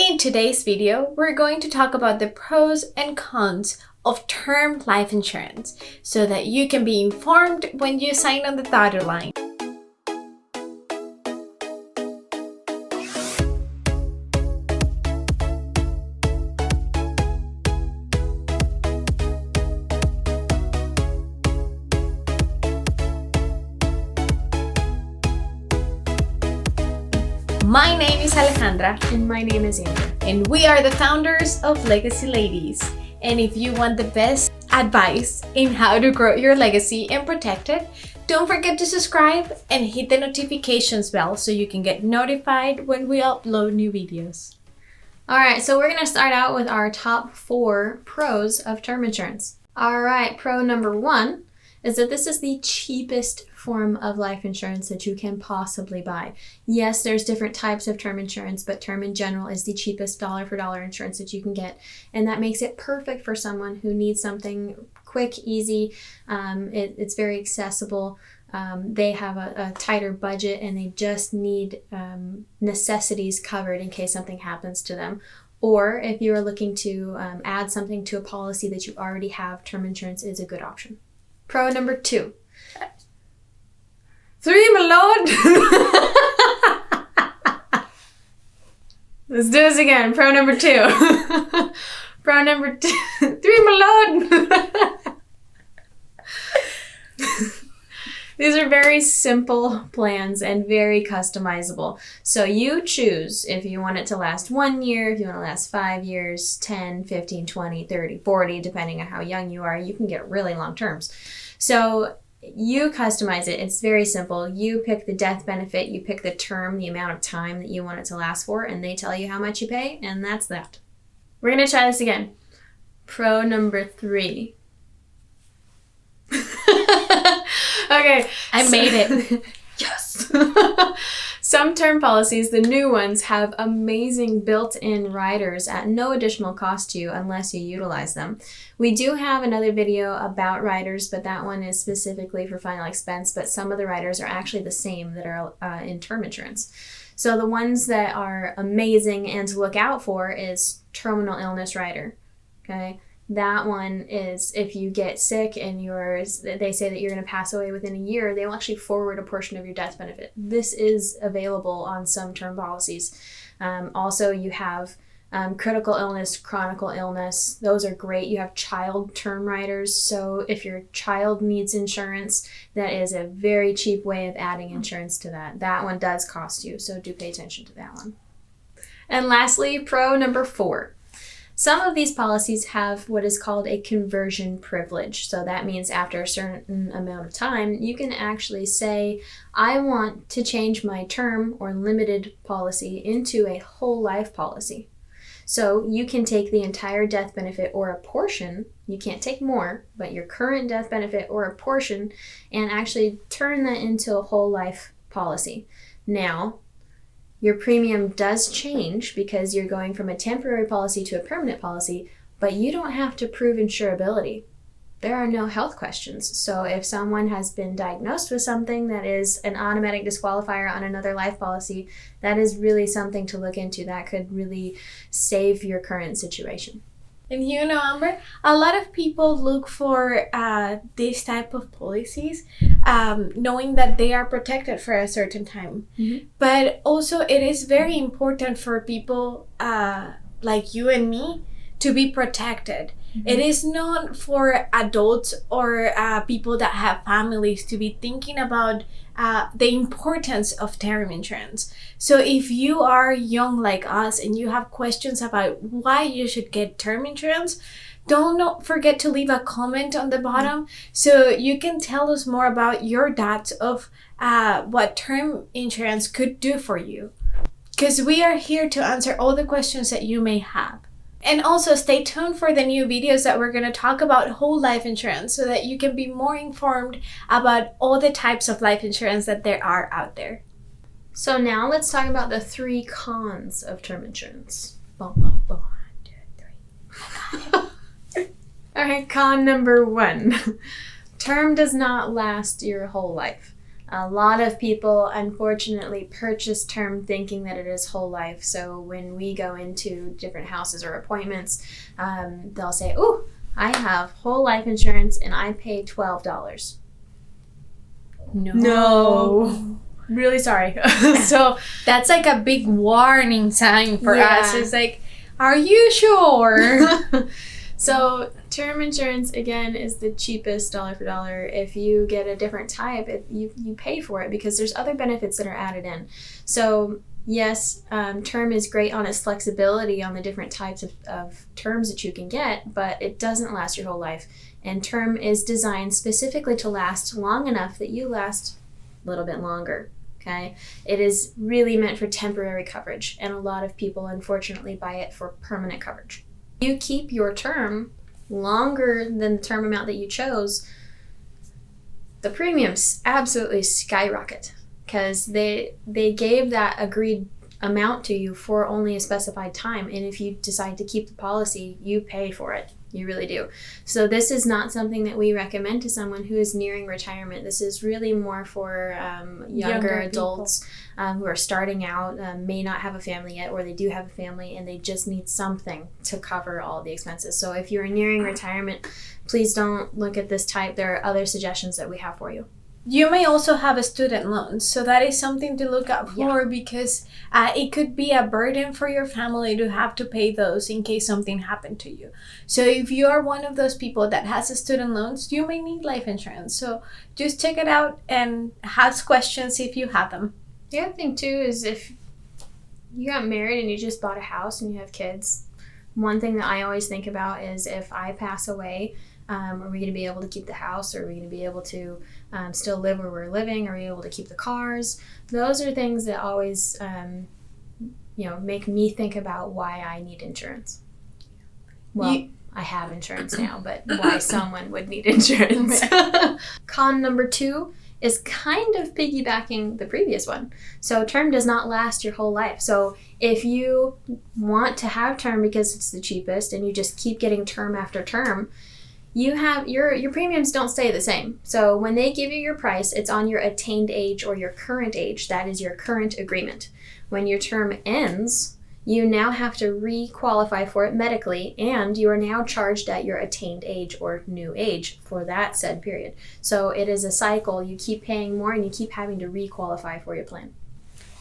In today's video, we're going to talk about the pros and cons of term life insurance so that you can be informed when you sign on the dotted line. My name is Alejandra. And my name is Andrea. And we are the founders of Legacy Ladies. And if you want the best advice in how to grow your legacy and protect it, don't forget to subscribe and hit the notifications bell so you can get notified when we upload new videos. All right, so we're going to start out with our top 4 pros of term insurance. All right, pro number 1 is that this is the cheapest form of life insurance that you can possibly buy. Yes, there's different types of term insurance, but term in general is the cheapest dollar for dollar insurance that you can get. And that makes it perfect for someone who needs something quick, easy. It's very accessible. They have a tighter budget and they just need necessities covered in case something happens to them. Or if you are looking to add something to a policy that you already have, term insurance is a good option. Pro number 2. 3, my lord! Let's do this again. Pro number 2. Pro number 2. 3, my lord! These are very simple plans and very customizable. So you choose if you want it to last 1 year, if you want it to last 5 years, 10, 15, 20, 30, 40, depending on how young you are. You can get really long terms. So you customize it. It's very simple. You pick the death benefit, you pick the term, the amount of time that you want it to last for, and they tell you how much you pay, and that's that. We're going to try this again. Pro number 3. Okay. I made it. Yes. Some term policies, the new ones, have amazing built-in riders at no additional cost to you unless you utilize them. We do have another video about riders, but that one is specifically for final expense, but some of the riders are actually the same that are in term insurance. So the ones that are amazing and to look out for is terminal illness rider. Okay. That one is if you get sick and they say that you're going to pass away within a year, they will actually forward a portion of your death benefit. This is available on some term policies. Also, you have critical illness, chronic illness. Those are great. You have child term riders. So if your child needs insurance, that is a very cheap way of adding insurance to that. That one does cost you, so do pay attention to that one. And lastly, pro number 4. Some of these policies have what is called a conversion privilege. So that means after a certain amount of time, you can actually say, I want to change my term or limited policy into a whole life policy. So you can take the entire death benefit or a portion, you can't take more, but your current death benefit or a portion, and actually turn that into a whole life policy. Now, your premium does change because you're going from a temporary policy to a permanent policy, but you don't have to prove insurability. There are no health questions. So if someone has been diagnosed with something that is an automatic disqualifier on another life policy, that is really something to look into. That could really save your current situation. And you know, Amber, a lot of people look for this type of policies knowing that they are protected for a certain time. Mm-hmm. But also it is very important for people like you and me to be protected. Mm-hmm. It is not for adults or people that have families to be thinking about the importance of term insurance. So if you are young like us and you have questions about why you should get term insurance, don't forget to leave a comment on the bottom so you can tell us more about your thoughts of what term insurance could do for you. Because we are here to answer all the questions that you may have. And also stay tuned for the new videos that we're going to talk about whole life insurance so that you can be more informed about all the types of life insurance that there are out there. So now let's talk about the 3 cons of term insurance. Boom, boom, boom. 1, 2, 3. All right, con number 1. Term does not last your whole life. A lot of people, unfortunately, purchase term thinking that it is whole life. So when we go into different houses or appointments, they'll say, "Oh, I have whole life insurance and I pay $12." No. Really sorry. So that's like a big warning sign for Yeah. us. It's like, are you sure? So term insurance, again, is the cheapest dollar for dollar. If you get a different type, you pay for it because there's other benefits that are added in. So yes, term is great on its flexibility on the different types of terms that you can get, but it doesn't last your whole life. And term is designed specifically to last long enough that you last a little bit longer. Okay? It is really meant for temporary coverage, and a lot of people, unfortunately, buy it for permanent coverage. You keep your term longer than the term amount that you chose, the premiums absolutely skyrocket because they gave that agreed amount to you for only a specified time, and if you decide to keep the policy, you pay for it. You really do. So this is not something that we recommend to someone who is nearing retirement. This is really more for younger adults who are starting out, may not have a family yet, or they do have a family and they just need something to cover all the expenses. So if you're nearing retirement, please don't look at this type. There are other suggestions that we have for you. You may also have a student loan, so that is something to look out for because it could be a burden for your family to have to pay those in case something happened to you. So if you are one of those people that has a student loans, you may need life insurance. So just check it out and ask questions if you have them. The other thing too is if you got married and you just bought a house and you have kids, one thing that I always think about is if I pass away, are we going to be able to keep the house? Are we going to be able to still live where we're living? Are we able to keep the cars? Those are things that always, make me think about why I need insurance. Well, I have insurance now, but why someone would need insurance. Con number 2 is kind of piggybacking the previous one. So term does not last your whole life. So if you want to have term because it's the cheapest and you just keep getting term after term, you have your premiums don't stay the same. So when they give you your price, it's on your attained age or your current age. That is your current agreement. When your term ends, you now have to re-qualify for it medically, and you are now charged at your attained age or new age for that said period. So it is a cycle. You keep paying more and you keep having to re-qualify for your plan.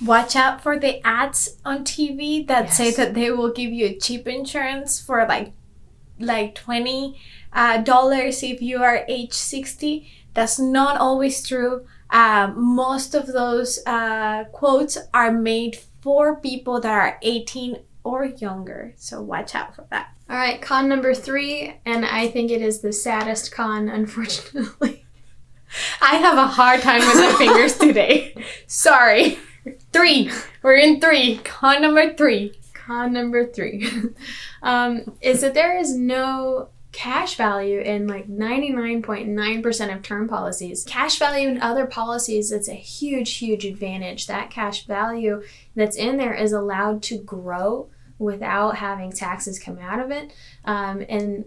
Watch out for the ads on TV that say that they will give you cheap insurance for like $20 if you are age 60. That's not always true. Most of those quotes are made for people that are 18 or younger. So watch out for that. All right, con number 3, and I think it is the saddest con, unfortunately. I have a hard time with my fingers today. Sorry. 3. We're in 3. Con number 3. Con number 3 is that there is no cash value in like 99.9% of term policies. Cash value in other policies, it's a huge advantage. That cash value that's in there is allowed to grow without having taxes come out of it. And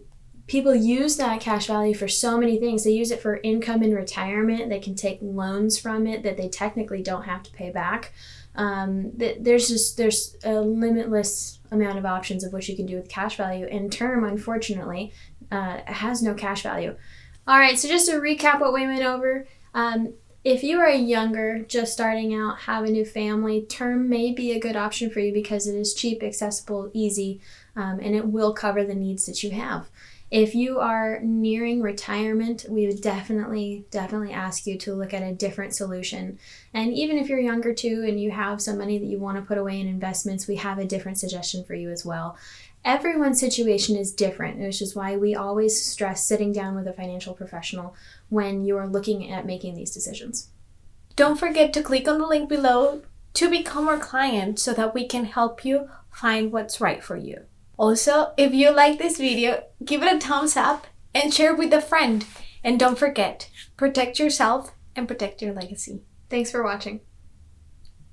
people use that cash value for so many things. They use it for income in retirement. They can take loans from it that they technically don't have to pay back. There's a limitless amount of options of what you can do with cash value, and term, unfortunately, has no cash value. All right, so just to recap what we went over, if you are younger, just starting out, have a new family, term may be a good option for you because it is cheap, accessible, easy, and it will cover the needs that you have. If you are nearing retirement, we would definitely ask you to look at a different solution. And even if you're younger too and you have some money that you want to put away in investments, we have a different suggestion for you as well. Everyone's situation is different, which is why we always stress sitting down with a financial professional when you're looking at making these decisions. Don't forget to click on the link below to become our client so that we can help you find what's right for you. Also, if you like this video, give it a thumbs up and share it with a friend. And don't forget, protect yourself and protect your legacy. Thanks for watching.